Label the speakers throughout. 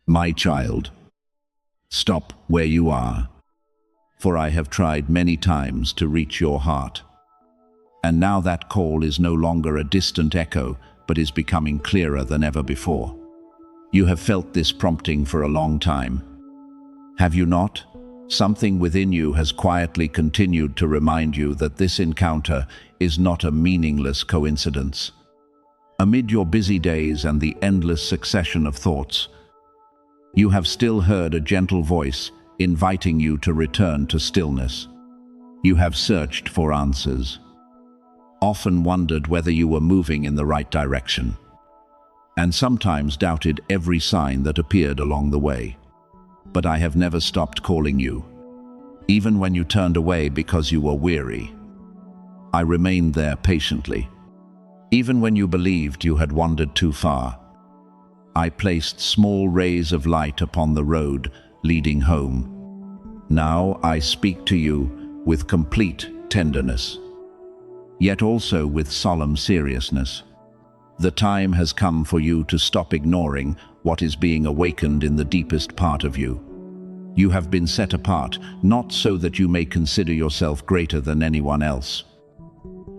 Speaker 1: My child, stop where you are, for I have tried many times to reach your heart. And now that call is no longer a distant echo, but is becoming clearer than ever before. You have felt this prompting for a long time. Have you not? Something within you has quietly continued to remind you that this encounter is not a meaningless coincidence. Amid your busy days and the endless succession of thoughts, you have still heard a gentle voice inviting you to return to stillness. You have searched for answers, often wondered whether you were moving in the right direction, and sometimes doubted every sign that appeared along the way. But I have never stopped calling you. Even when you turned away because you were weary, I remained there patiently. Even when you believed you had wandered too far, I placed small rays of light upon the road leading home. Now I speak to you with complete tenderness, yet also with solemn seriousness. The time has come for you to stop ignoring what is being awakened in the deepest part of you. You have been set apart, not so that you may consider yourself greater than anyone else,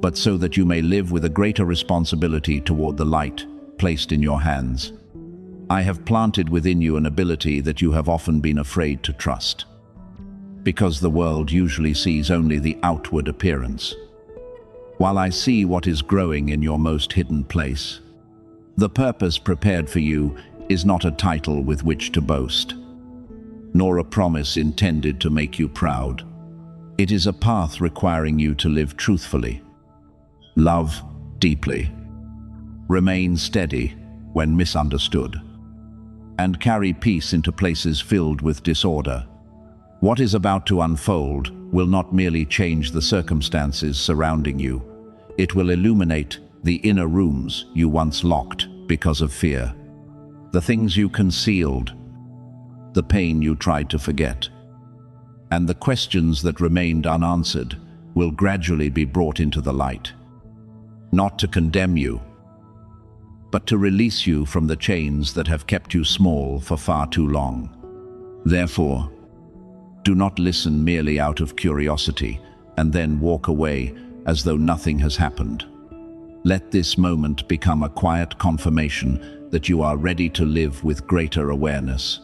Speaker 1: but so that you may live with a greater responsibility toward the light placed in your hands. I have planted within you an ability that you have often been afraid to trust, because the world usually sees only the outward appearance, while I see what is growing in your most hidden place. The purpose prepared for you is not a title with which to boast, nor a promise intended to make you proud. It is a path requiring you to live truthfully, love deeply, remain steady when misunderstood, and carry peace into places filled with disorder. What is about to unfold will not merely change the circumstances surrounding you, it will illuminate the inner rooms you once locked because of fear. The things you concealed, the pain you tried to forget, and the questions that remained unanswered will gradually be brought into the light. Not to condemn you, but to release you from the chains that have kept you small for far too long. Therefore, do not listen merely out of curiosity and then walk away as though nothing has happened. Let this moment become a quiet confirmation that you are ready to live with greater awareness.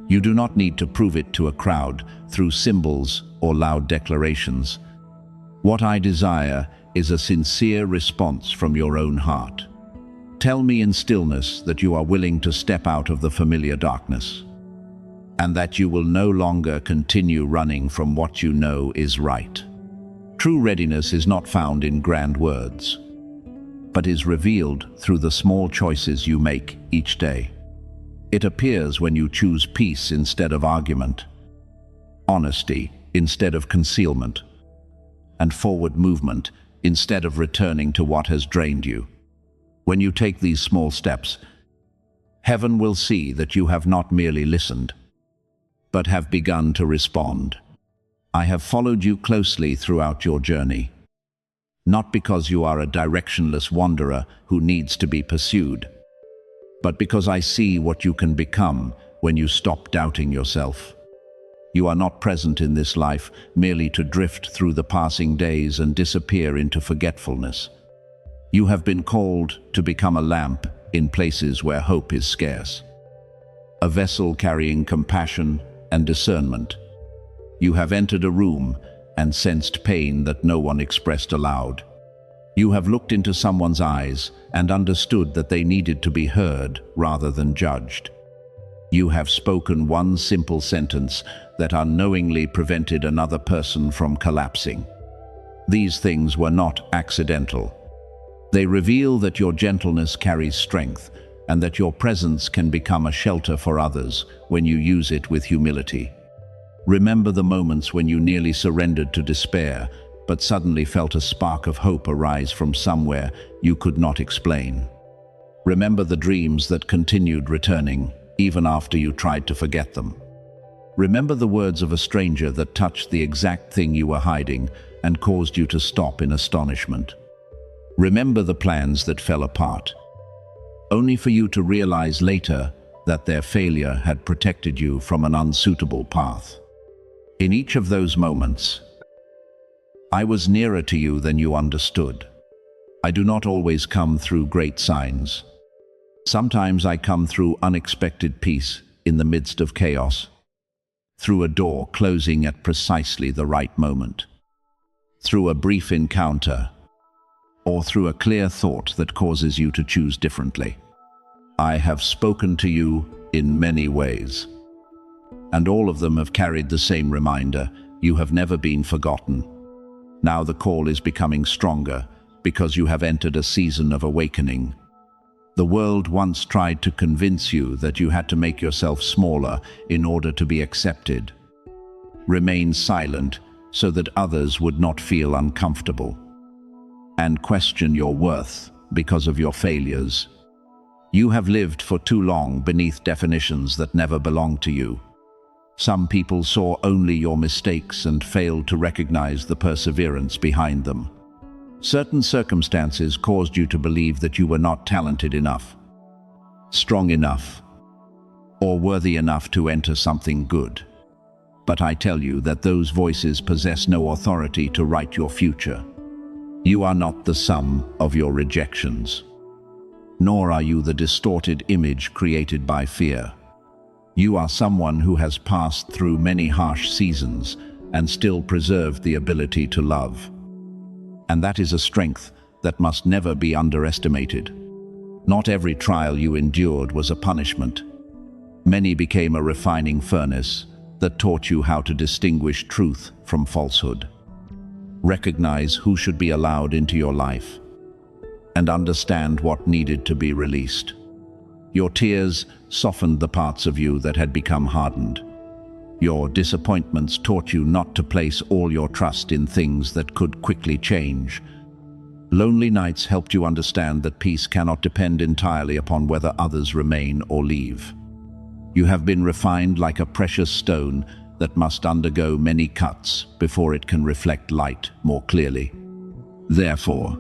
Speaker 1: You do not need to prove it to a crowd through symbols or loud declarations. What I desire is a sincere response from your own heart. Tell me in stillness that you are willing to step out of the familiar darkness, and that you will no longer continue running from what you know is right. True readiness is not found in grand words, but is revealed through the small choices you make each day. It appears when you choose peace instead of argument, honesty instead of concealment, and forward movement instead of returning to what has drained you. When you take these small steps, heaven will see that you have not merely listened, but have begun to respond. I have followed you closely throughout your journey, not because you are a directionless wanderer who needs to be pursued, but because I see what you can become when you stop doubting yourself. You are not present in this life merely to drift through the passing days and disappear into forgetfulness. You have been called to become a lamp in places where hope is scarce, a vessel carrying compassion and discernment. You have entered a room and sensed pain that no one expressed aloud. You have looked into someone's eyes and understood that they needed to be heard rather than judged. You have spoken one simple sentence that unknowingly prevented another person from collapsing. These things were not accidental. They reveal that your gentleness carries strength and that your presence can become a shelter for others when you use it with humility. Remember the moments when you nearly surrendered to despair, but suddenly felt a spark of hope arise from somewhere you could not explain. Remember the dreams that continued returning, even after you tried to forget them. Remember the words of a stranger that touched the exact thing you were hiding and caused you to stop in astonishment. Remember the plans that fell apart, only for you to realize later that their failure had protected you from an unsuitable path. In each of those moments, I was nearer to you than you understood. I do not always come through great signs. Sometimes I come through unexpected peace in the midst of chaos, through a door closing at precisely the right moment, through a brief encounter, or through a clear thought that causes you to choose differently. I have spoken to you in many ways, and all of them have carried the same reminder: you have never been forgotten. Now the call is becoming stronger because you have entered a season of awakening. The world once tried to convince you that you had to make yourself smaller in order to be accepted. Remain silent so that others would not feel uncomfortable, and question your worth because of your failures. You have lived for too long beneath definitions that never belonged to you. Some people saw only your mistakes and failed to recognize the perseverance behind them. Certain circumstances caused you to believe that you were not talented enough, strong enough, or worthy enough to enter something good. But I tell you that those voices possess no authority to write your future. You are not the sum of your rejections, nor are you the distorted image created by fear. You are someone who has passed through many harsh seasons and still preserved the ability to love. And that is a strength that must never be underestimated. Not every trial you endured was a punishment. Many became a refining furnace that taught you how to distinguish truth from falsehood, recognize who should be allowed into your life, and understand what needed to be released. Your tears softened the parts of you that had become hardened. Your disappointments taught you not to place all your trust in things that could quickly change. Lonely nights helped you understand that peace cannot depend entirely upon whether others remain or leave. You have been refined like a precious stone that must undergo many cuts before it can reflect light more clearly. Therefore,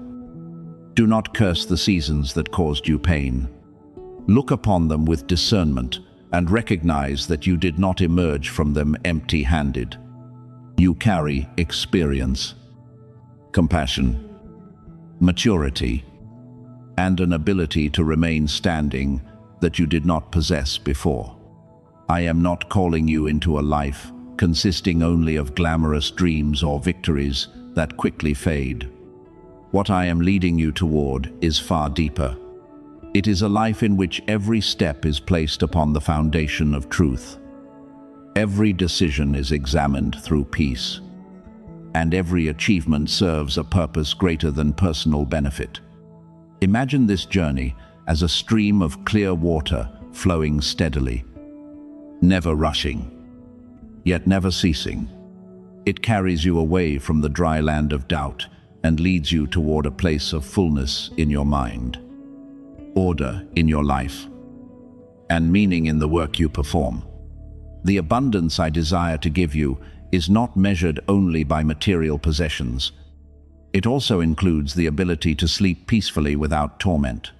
Speaker 1: do not curse the seasons that caused you pain. Look upon them with discernment and recognize that you did not emerge from them empty-handed. You carry experience, compassion, maturity, and an ability to remain standing that you did not possess before. I am not calling you into a life consisting only of glamorous dreams or victories that quickly fade. What I am leading you toward is far deeper. It is a life in which every step is placed upon the foundation of truth. Every decision is examined through peace, and every achievement serves a purpose greater than personal benefit. Imagine this journey as a stream of clear water flowing steadily, never rushing, yet never ceasing. It carries you away from the dry land of doubt and leads you toward a place of fullness in your mind, order in your life, and meaning in the work you perform. The abundance I desire to give you is not measured only by material possessions. It also includes the ability to sleep peacefully without torment,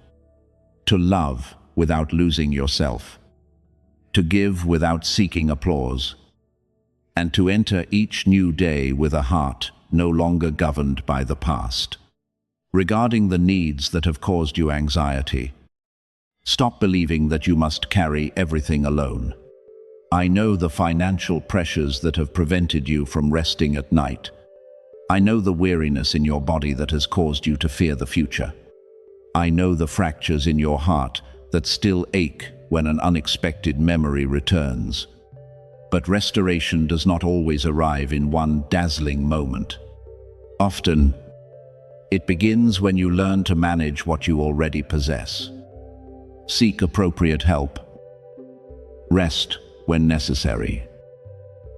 Speaker 1: to love without losing yourself, to give without seeking applause, and to enter each new day with a heart no longer governed by the past. Regarding the needs that have caused you anxiety, stop believing that you must carry everything alone. I know the financial pressures that have prevented you from resting at night. I know the weariness in your body that has caused you to fear the future. I know the fractures in your heart that still ache when an unexpected memory returns. But restoration does not always arrive in one dazzling moment. Often, it begins when you learn to manage what you already possess. Seek appropriate help. Rest when necessary.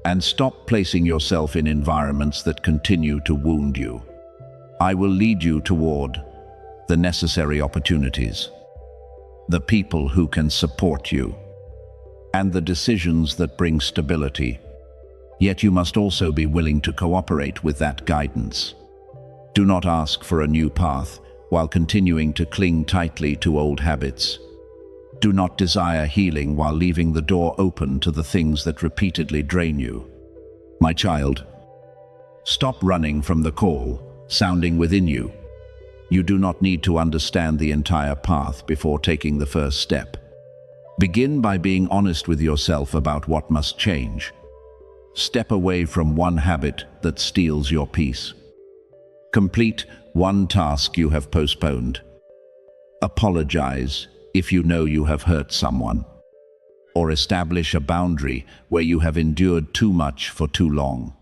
Speaker 1: And stop placing yourself in environments that continue to wound you. I will lead you toward the necessary opportunities, the people who can support you, and the decisions that bring stability. Yet you must also be willing to cooperate with that guidance. Do not ask for a new path while continuing to cling tightly to old habits. Do not desire healing while leaving the door open to the things that repeatedly drain you. My child, stop running from the call sounding within you. You do not need to understand the entire path before taking the first step. Begin by being honest with yourself about what must change. Step away from one habit that steals your peace. Complete one task you have postponed. Apologize if you know you have hurt someone. Or establish a boundary where you have endured too much for too long.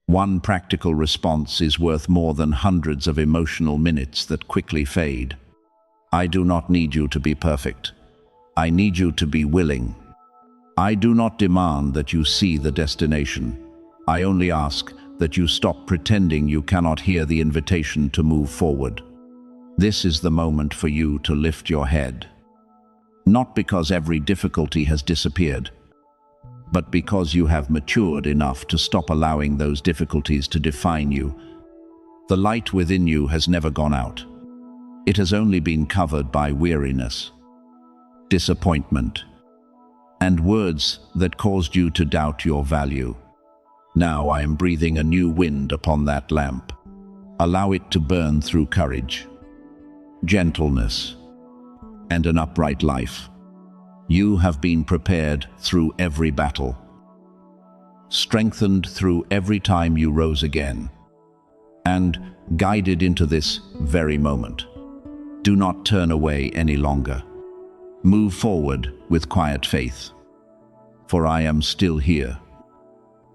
Speaker 1: One practical response is worth more than hundreds of emotional minutes that quickly fade. I do not need you to be perfect. I need you to be willing. I do not demand that you see the destination. I only ask that you stop pretending you cannot hear the invitation to move forward. This is the moment for you to lift your head. Not because every difficulty has disappeared, but because you have matured enough to stop allowing those difficulties to define you. The light within you has never gone out. It has only been covered by weariness, disappointment, and words that caused you to doubt your value. Now I am breathing a new wind upon that lamp. Allow it to burn through courage, gentleness, and an upright life. You have been prepared through every battle, strengthened through every time you rose again, and guided into this very moment. Do not turn away any longer. Move forward with quiet faith, for I am still here,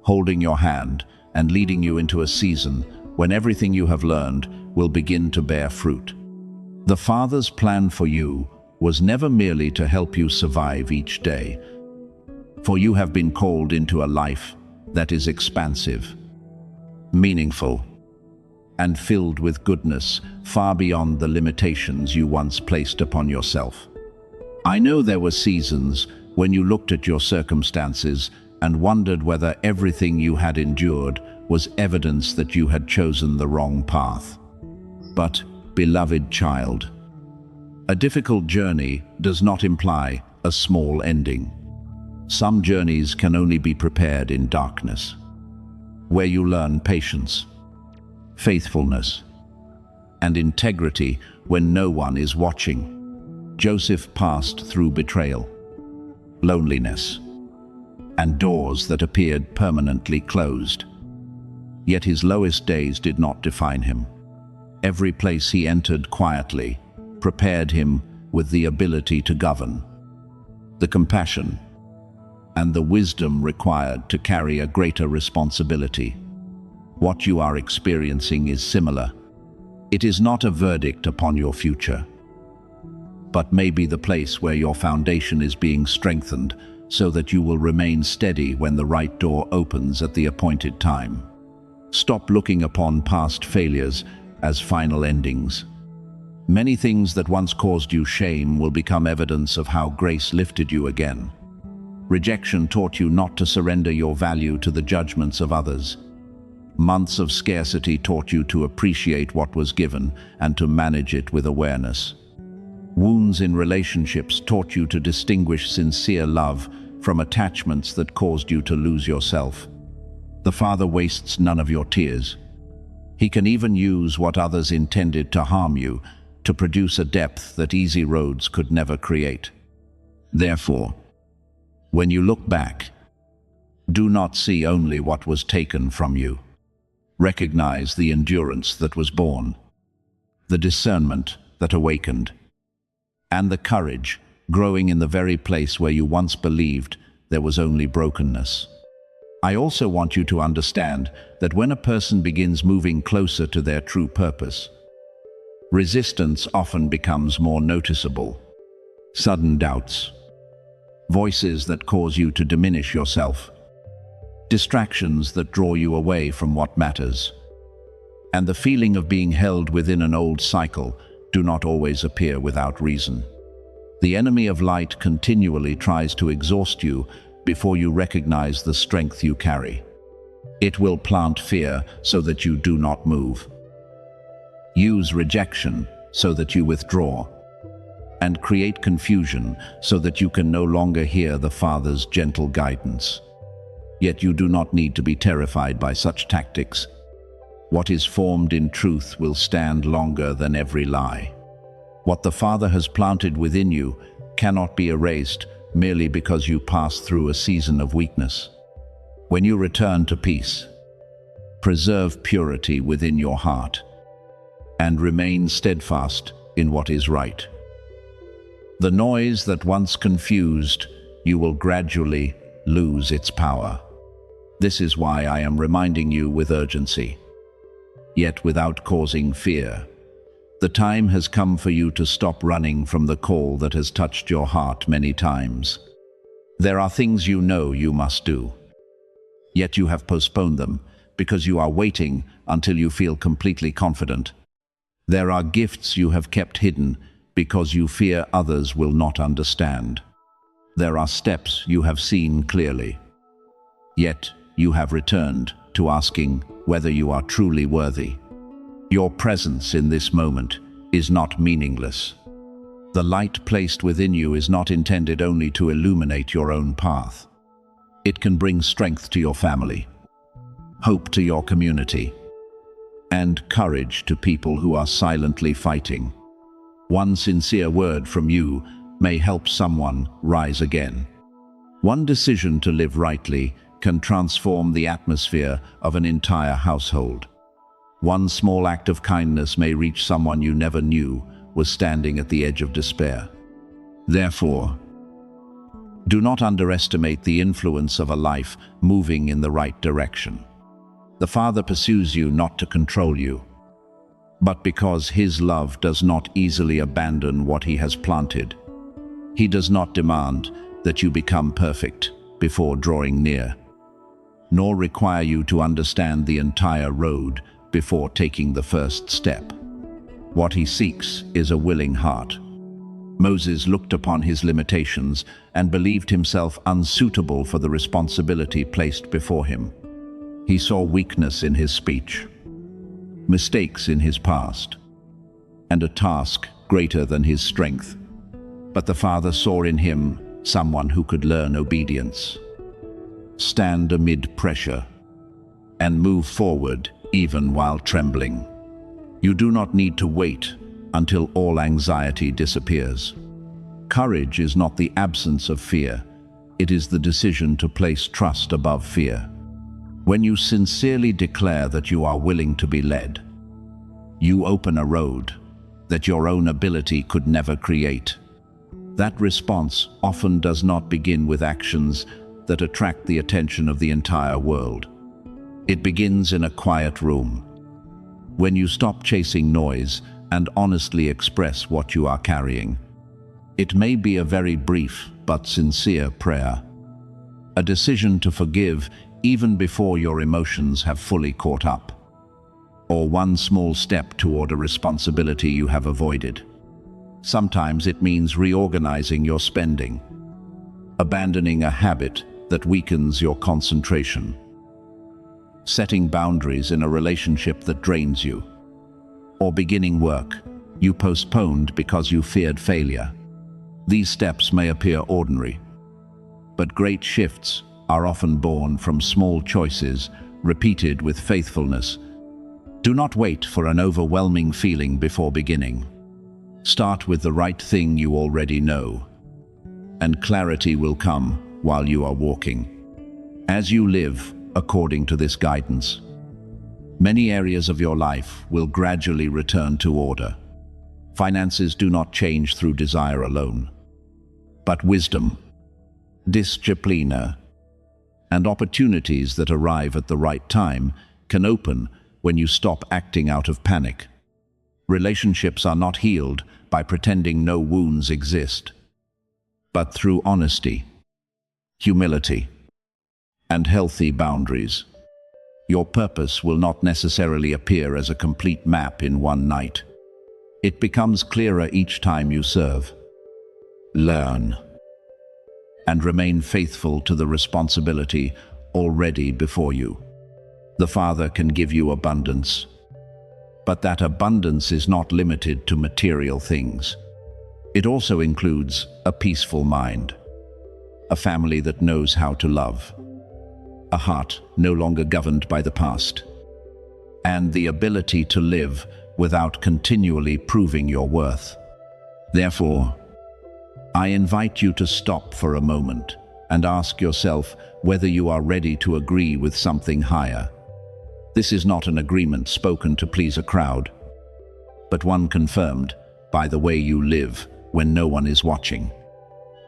Speaker 1: holding your hand and leading you into a season when everything you have learned will begin to bear fruit. The Father's plan for you was never merely to help you survive each day, for you have been called into a life that is expansive, meaningful, and filled with goodness far beyond the limitations you once placed upon yourself. I know there were seasons when you looked at your circumstances and wondered whether everything you had endured was evidence that you had chosen the wrong path. But, beloved child, a difficult journey does not imply a small ending. Some journeys can only be prepared in darkness, where you learn patience, faithfulness, and integrity when no one is watching. Joseph passed through betrayal, loneliness, and doors that appeared permanently closed. Yet his lowest days did not define him. Every place he entered quietly prepared him with the ability to govern, the compassion, and the wisdom required to carry a greater responsibility. What you are experiencing is similar. It is not a verdict upon your future, but maybe the place where your foundation is being strengthened so that you will remain steady when the right door opens at the appointed time. Stop looking upon past failures as final endings. Many things that once caused you shame will become evidence of how grace lifted you again. Rejection taught you not to surrender your value to the judgments of others. Months of scarcity taught you to appreciate what was given and to manage it with awareness. Wounds in relationships taught you to distinguish sincere love from attachments that caused you to lose yourself. The Father wastes none of your tears. He can even use what others intended to harm you to produce a depth that easy roads could never create. Therefore, when you look back, do not see only what was taken from you. Recognize the endurance that was born, the discernment that awakened, and the courage growing in the very place where you once believed there was only brokenness. I also want you to understand that when a person begins moving closer to their true purpose, resistance often becomes more noticeable. Sudden doubts, voices that cause you to diminish yourself, distractions that draw you away from what matters, and the feeling of being held within an old cycle do not always appear without reason. The enemy of light continually tries to exhaust you before you recognize the strength you carry. It will plant fear so that you do not move. Use rejection so that you withdraw. and create confusion so that you can no longer hear the Father's gentle guidance. Yet you do not need to be terrified by such tactics. What is formed in truth will stand longer than every lie. What the Father has planted within you cannot be erased merely because you pass through a season of weakness. When you return to peace, preserve purity within your heart and remain steadfast in what is right. The noise that once confused you will gradually lose its power. This is why I am reminding you with urgency, yet without causing fear. The time has come for you to stop running from the call that has touched your heart many times. There are things you know you must do, yet you have postponed them because you are waiting until you feel completely confident. There are gifts you have kept hidden because you fear others will not understand. There are steps you have seen clearly, yet you have returned to asking whether you are truly worthy. Your presence in this moment is not meaningless. The light placed within you is not intended only to illuminate your own path. It can bring strength to your family, hope to your community, and courage to people who are silently fighting. One sincere word from you may help someone rise again. One decision to live rightly can transform the atmosphere of an entire household. One small act of kindness may reach someone you never knew was standing at the edge of despair. Therefore, do not underestimate the influence of a life moving in the right direction. The Father pursues you not to control you, but because His love does not easily abandon what He has planted. He does not demand that you become perfect before drawing near, nor require you to understand the entire road before taking the first step. What He seeks is a willing heart. Moses looked upon his limitations and believed himself unsuitable for the responsibility placed before him. He saw weakness in his speech, mistakes in his past, and a task greater than his strength. But the Father saw in him someone who could learn obedience, stand amid pressure, and move forward even while trembling. You do not need to wait until all anxiety disappears. Courage is not the absence of fear, it is the decision to place trust above fear. When you sincerely declare that you are willing to be led, you open a road that your own ability could never create. That response often does not begin with actions that attract the attention of the entire world. It begins in a quiet room, when you stop chasing noise and honestly express what you are carrying. It may be a very brief but sincere prayer, a decision to forgive even before your emotions have fully caught up, or one small step toward a responsibility you have avoided. Sometimes it means reorganizing your spending, abandoning a habit that weakens your concentration, setting boundaries in a relationship that drains you, or beginning work you postponed because you feared failure. These steps may appear ordinary, but great shifts are often born from small choices repeated with faithfulness. Do not wait for an overwhelming feeling before beginning. Start with the right thing you already know, and clarity will come while you are walking. As you live according to this guidance, many areas of your life will gradually return to order. Finances do not change through desire alone, but wisdom, disciplina, and opportunities that arrive at the right time can open when you stop acting out of panic. Relationships are not healed by pretending no wounds exist, but through honesty, humility, and healthy boundaries. Your purpose will not necessarily appear as a complete map in one night. It becomes clearer each time you serve, learn, and remain faithful to the responsibility already before you. The Father can give you abundance, but that abundance is not limited to material things. It also includes a peaceful mind, a family that knows how to love, a heart no longer governed by the past, and the ability to live without continually proving your worth. Therefore, I invite you to stop for a moment and ask yourself whether you are ready to agree with something higher. This is not an agreement spoken to please a crowd, but one confirmed by the way you live when no one is watching.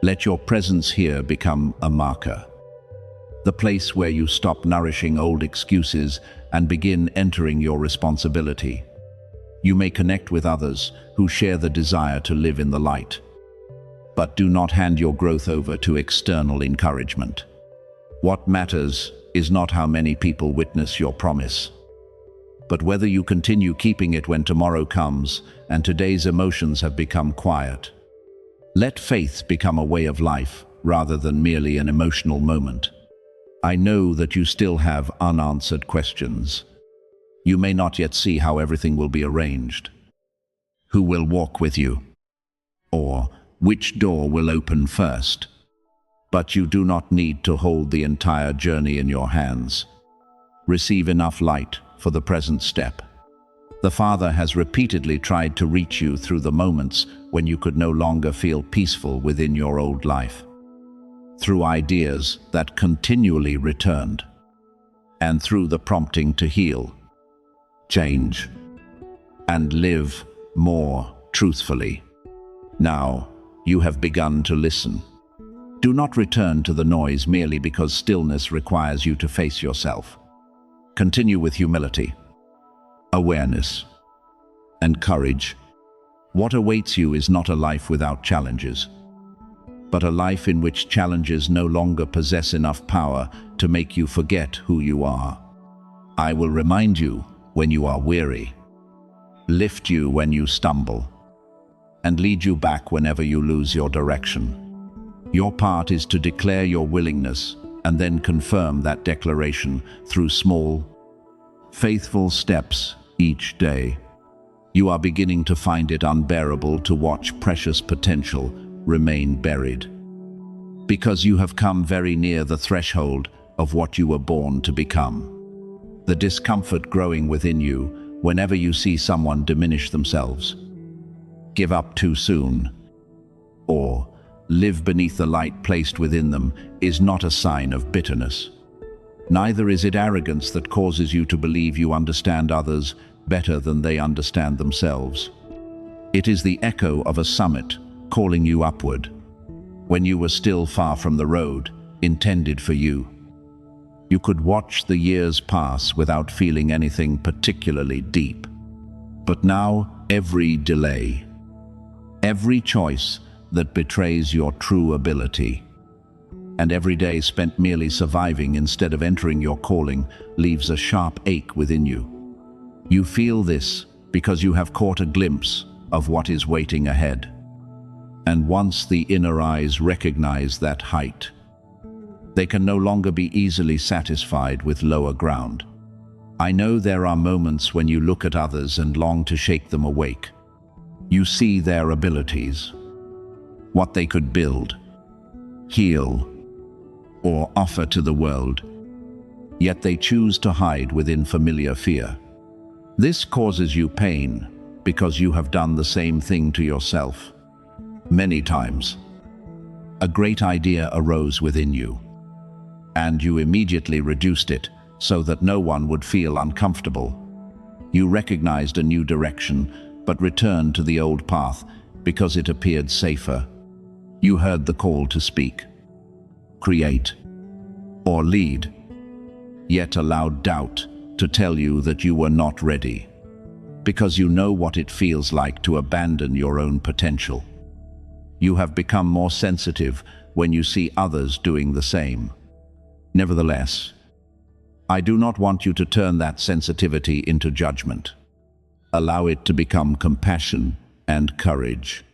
Speaker 1: Let your presence here become a marker, the place where you stop nourishing old excuses and begin entering your responsibility. You may connect with others who share the desire to live in the light, but do not hand your growth over to external encouragement. What matters is not how many people witness your promise, but whether you continue keeping it when tomorrow comes and today's emotions have become quiet. Let faith become a way of life rather than merely an emotional moment. I know that you still have unanswered questions. You may not yet see how everything will be arranged. Who will walk with you? Or which door will open first? But you do not need to hold the entire journey in your hands. Receive enough light for the present step. The Father has repeatedly tried to reach you through the moments when you could no longer feel peaceful within your old life, through ideas that continually returned, and through the prompting to heal, change, and live more truthfully. Now, you have begun to listen. Do not return to the noise merely because stillness requires you to face yourself. Continue with humility, awareness, and courage. What awaits you is not a life without challenges, but a life in which challenges no longer possess enough power to make you forget who you are. I will remind you when you are weary, lift you when you stumble, and lead you back whenever you lose your direction. Your part is to declare your willingness and then confirm that declaration through small, faithful steps each day. You are beginning to find it unbearable to watch precious potential remain buried, because you have come very near the threshold of what you were born to become. The discomfort growing within you whenever you see someone diminish themselves, give up too soon, or live beneath the light placed within them is not a sign of bitterness. Neither is it arrogance that causes you to believe you understand others better than they understand themselves. It is the echo of a summit calling you upward, when you were still far from the road intended for you. You could watch the years pass without feeling anything particularly deep. But now, every delay, every choice that betrays your true ability, and every day spent merely surviving instead of entering your calling leaves a sharp ache within you. You feel this because you have caught a glimpse of what is waiting ahead. And once the inner eyes recognize that height, they can no longer be easily satisfied with lower ground. I know there are moments when you look at others and long to shake them awake. You see their abilities, what they could build, heal, or offer to the world, yet they choose to hide within familiar fear. This causes you pain because you have done the same thing to yourself. Many times, a great idea arose within you, and you immediately reduced it so that no one would feel uncomfortable. You recognized a new direction, but returned to the old path because it appeared safer. You heard the call to speak, create, or lead, yet allowed doubt to tell you that you were not ready, because you know what it feels like to abandon your own potential. You have become more sensitive when you see others doing the same. Nevertheless, I do not want you to turn that sensitivity into judgment. Allow it to become compassion and courage,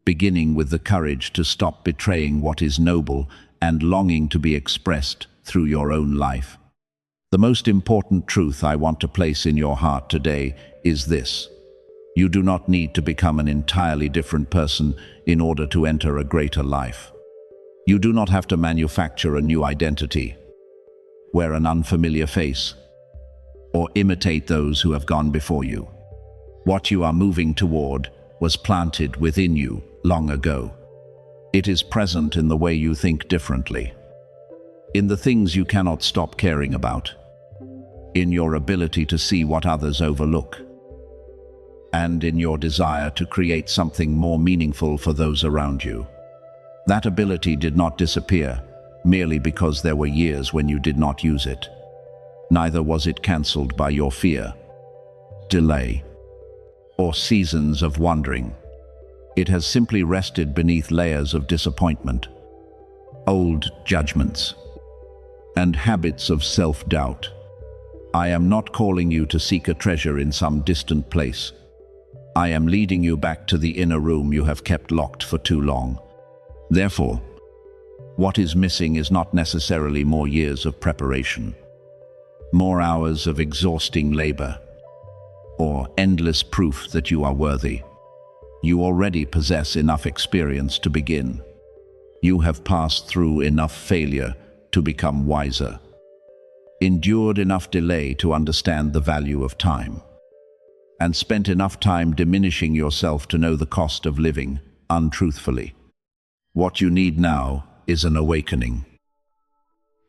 Speaker 1: beginning with the courage to stop betraying what is noble and longing to be expressed through your own life. The most important truth I want to place in your heart today is this: You do not need to become an entirely different person in order to enter a greater life. You do not have to manufacture a new identity, wear an unfamiliar face, or imitate those who have gone before you. What you are moving toward was planted within you long ago. It is present in the way you think differently, in the things you cannot stop caring about, in your ability to see what others overlook, and in your desire to create something more meaningful for those around you. That ability did not disappear merely because there were years when you did not use it. Neither was it cancelled by your fear, delay, or seasons of wandering. It has simply rested beneath layers of disappointment, old judgments, and habits of self-doubt. I am not calling you to seek a treasure in some distant place. I am leading you back to the inner room you have kept locked for too long. Therefore, what is missing is not necessarily more years of preparation, more hours of exhausting labor, or endless proof that you are worthy. You already possess enough experience to begin. You have passed through enough failure to become wiser, endured enough delay to understand the value of time, and spent enough time diminishing yourself to know the cost of living untruthfully. What you need now is an awakening,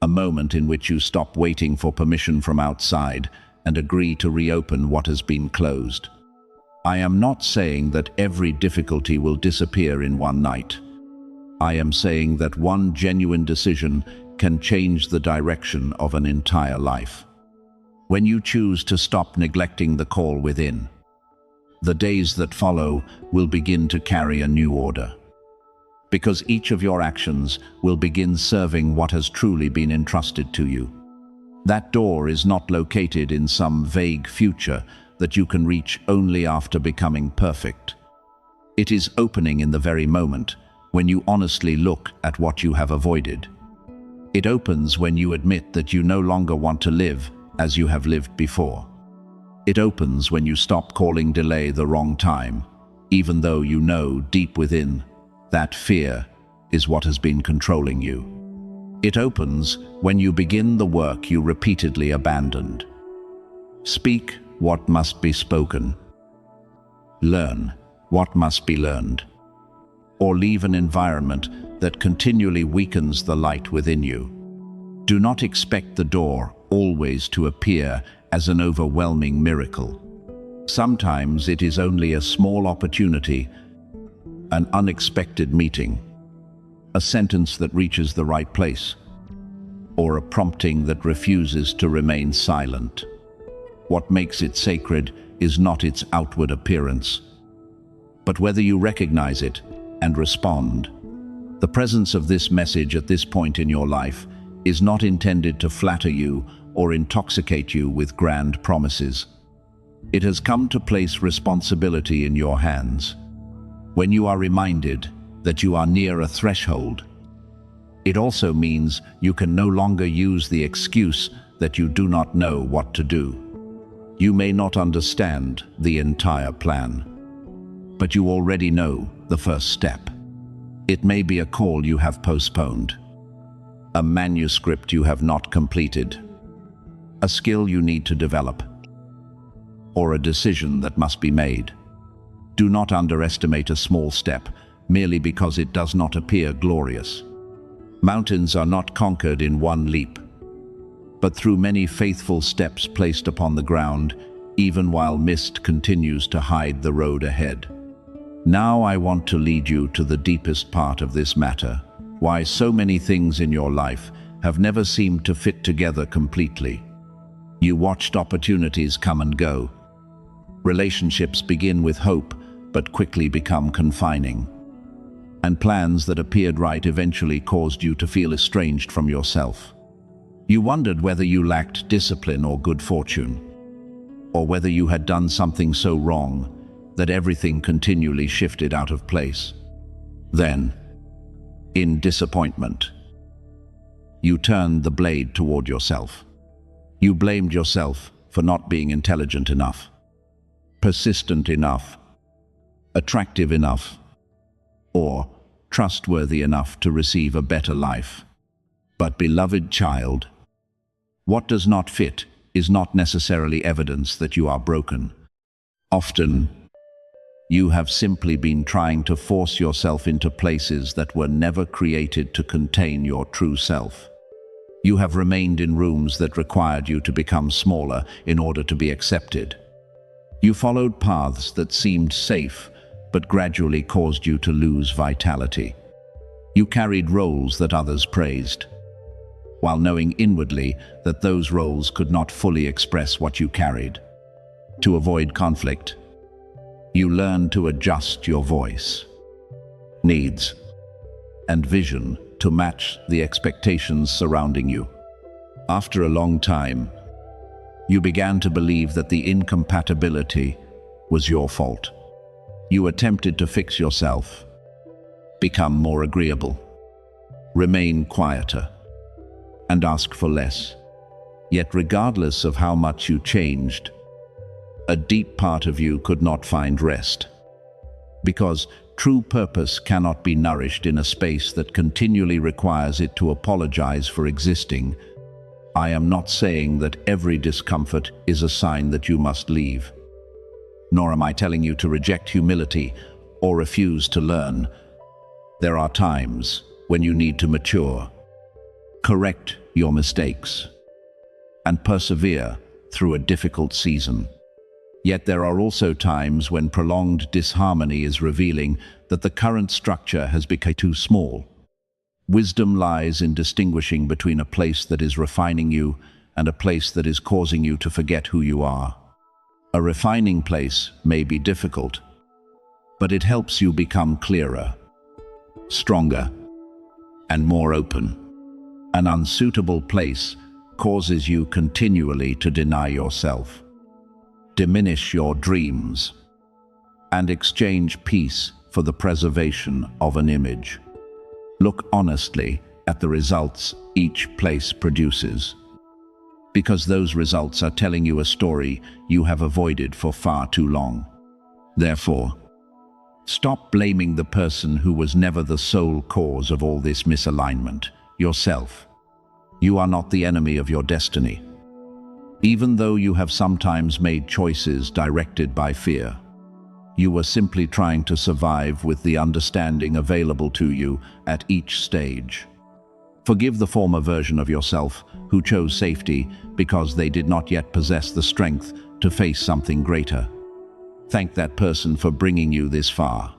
Speaker 1: a moment in which you stop waiting for permission from outside and agree to reopen what has been closed. I am not saying that every difficulty will disappear in one night. I am saying that one genuine decision can change the direction of an entire life. When you choose to stop neglecting the call within, the days that follow will begin to carry a new order, because each of your actions will begin serving what has truly been entrusted to you. That door is not located in some vague future that you can reach only after becoming perfect. It is opening in the very moment when you honestly look at what you have avoided. It opens when you admit that you no longer want to live as you have lived before. It opens when you stop calling delay the wrong time, even though you know deep within that fear is what has been controlling you. It opens when you begin the work you repeatedly abandoned. Speak what must be spoken. Learn what must be learned. Or leave an environment that continually weakens the light within you. Do not expect the door always to appear as an overwhelming miracle. Sometimes it is only a small opportunity, an unexpected meeting, a sentence that reaches the right place, or a prompting that refuses to remain silent. What makes it sacred is not its outward appearance, but whether you recognize it and respond. The presence of this message at this point in your life is not intended to flatter you or intoxicate you with grand promises. It has come to place responsibility in your hands. When you are reminded that you are near a threshold, it also means you can no longer use the excuse that you do not know what to do. You may not understand the entire plan, but you already know the first step. It may be a call you have postponed, a manuscript you have not completed, a skill you need to develop, or a decision that must be made. Do not underestimate a small step merely because it does not appear glorious. Mountains are not conquered in one leap, but through many faithful steps placed upon the ground, even while mist continues to hide the road ahead. Now I want to lead you to the deepest part of this matter, why so many things in your life have never seemed to fit together completely. You watched opportunities come and go. Relationships begin with hope, but quickly become confining. And plans that appeared right eventually caused you to feel estranged from yourself. You wondered whether you lacked discipline or good fortune, or whether you had done something so wrong that everything continually shifted out of place. Then, in disappointment, you turned the blade toward yourself. You blamed yourself for not being intelligent enough, persistent enough, attractive enough, or trustworthy enough to receive a better life. But beloved child, what does not fit is not necessarily evidence that you are broken. Often, you have simply been trying to force yourself into places that were never created to contain your true self. You have remained in rooms that required you to become smaller in order to be accepted. You followed paths that seemed safe, but gradually caused you to lose vitality. You carried roles that others praised, while knowing inwardly that those roles could not fully express what you carried. To avoid conflict, you learned to adjust your voice, needs, and vision to match the expectations surrounding you. After a long time, you began to believe that the incompatibility was your fault. You attempted to fix yourself, become more agreeable, remain quieter, and ask for less. Yet regardless of how much you changed, a deep part of you could not find rest. Because true purpose cannot be nourished in a space that continually requires it to apologize for existing. I am not saying that every discomfort is a sign that you must leave. Nor am I telling you to reject humility or refuse to learn. There are times when you need to mature, correct your mistakes, and persevere through a difficult season. Yet there are also times when prolonged disharmony is revealing that the current structure has become too small. Wisdom lies in distinguishing between a place that is refining you and a place that is causing you to forget who you are. A refining place may be difficult, but it helps you become clearer, stronger, and more open. An unsuitable place causes you continually to deny yourself, diminish your dreams, and exchange peace for the preservation of an image. Look honestly at the results each place produces, because those results are telling you a story you have avoided for far too long. Therefore, stop blaming the person who was never the sole cause of all this misalignment, yourself. You are not the enemy of your destiny. Even though you have sometimes made choices directed by fear, you were simply trying to survive with the understanding available to you at each stage. Forgive the former version of yourself who chose safety because they did not yet possess the strength to face something greater. Thank that person for bringing you this far.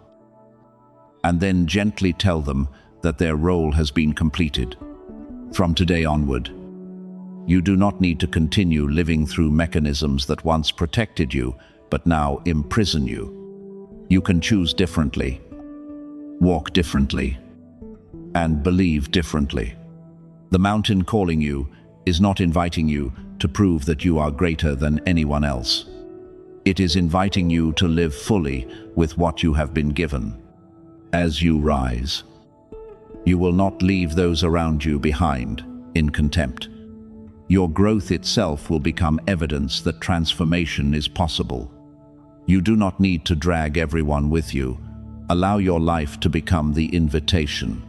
Speaker 1: And then gently tell them that their role has been completed. From today onward, you do not need to continue living through mechanisms that once protected you, but now imprison you. You can choose differently, walk differently, and believe differently. The mountain calling you is not inviting you to prove that you are greater than anyone else. It is inviting you to live fully with what you have been given. As you rise, you will not leave those around you behind in contempt. Your growth itself will become evidence that transformation is possible. You do not need to drag everyone with you. Allow your life to become the invitation.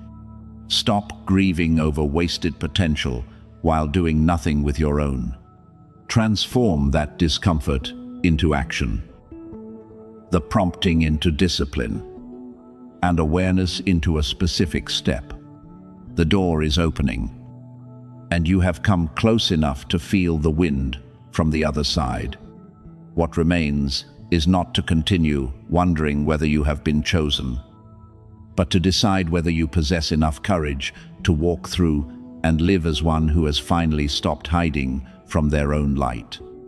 Speaker 1: Stop grieving over wasted potential while doing nothing with your own. Transform that discomfort into action, the prompting into discipline, and awareness into a specific step. The door is opening, and you have come close enough to feel the wind from the other side. What remains is not to continue wondering whether you have been chosen, but to decide whether you possess enough courage to walk through and live as one who has finally stopped hiding from their own light.